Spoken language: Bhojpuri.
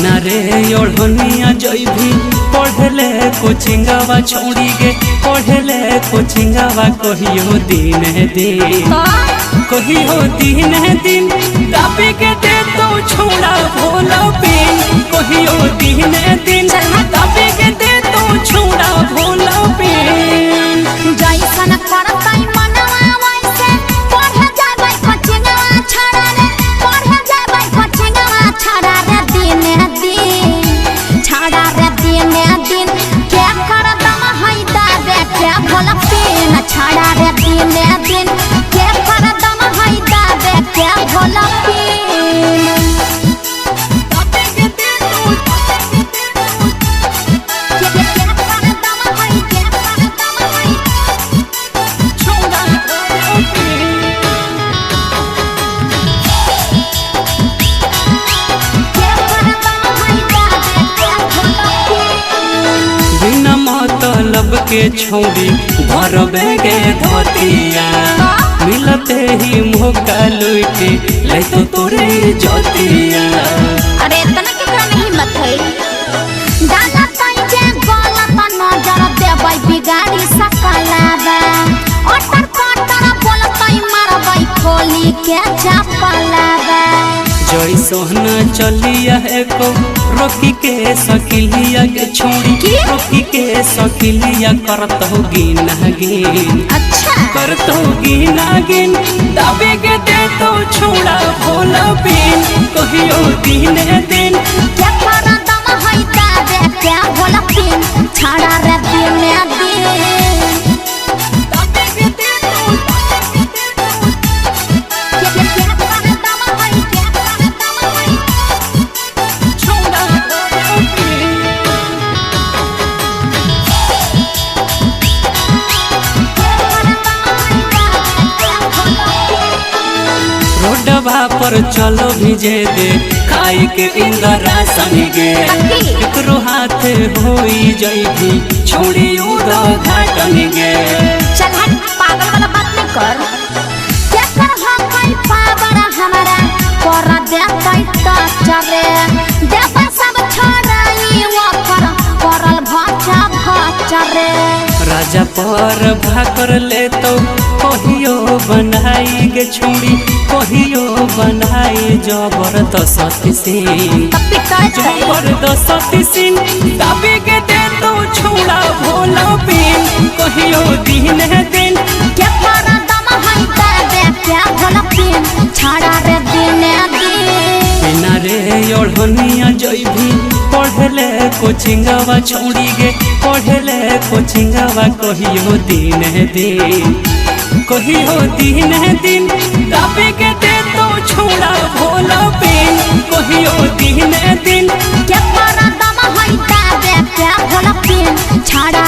बिना रे ओढ़निया जइभी पढ़ले कोचिंगवा छोड़ी गे पढ़ले कोचिंगवा कहियो दिन कहियो दिन दाबी के दे तो छोड़ा भोला पिन कहियो दिन दाबी के दे तो छोड़ा भोला पिन जैसन करतै मनवा वैसे पढ़े जाबै कोचिंगवा छड़ा रे पढ़े जाबै कोचिंगवा छड़ा रे दिन छड़ा रे दिन के कर दम है दाबे के भोला पिन छड़ा रे दिन के कर दम है दाबे के भोला पिन दाबे के दे तो मतलब के छोड़ी घर बेगे धतिया मिलते ही मौका लुटे ले तो तोरे जतिया। अरे तना के कर नहीं मत है डाला तई जे गलत नजर देबै बिगाड़ी सकलाबा ओटर पटर बोलतई मारबै खोली के चपलाबा जय सोहना चलिया है को रोकी के सकिलिया के छोड़ी रोकी के सकिलिया करत हो गिन अच्छा करत हो गिन दाबे के दे तो छोड़ा भोला पिन कहियो दिन क्या कर दम है दाबे के भोला पिन छड़ा रे दिन दाबे के दे तो रोडवा पर चलो भिजे दे खाई के इंदरा सनिगे एकरो हाथ होई जइभी छोड़ी उदो घाटनिगे। चल हट पागल वाला बात नहीं कर के कर हम कोई पावर हमारा कर देतै त चले देबै सब छोड़ाई वो करल भचरे राजा पर भाकर ले तो कहियो बनाई गे छोड़ी कहियो बनाई जबरदस्ती सिंह जबरदस्ती सिंह दाबी के दे तो छोड़ा भोला पिन कहियो दिन के कर दम है दाबे के भोला पिन छड़ा रे दिन बिना रे ओढ़निया जइभी पढ़ले कोचिंगवा छोड़ी गे पढ़ले कोचिंगवा कहियो दिन दाबे के दे तो छोड़ा भोला पिन कहियो दिन के कर दम है दाबे के भोला पिन छड़ा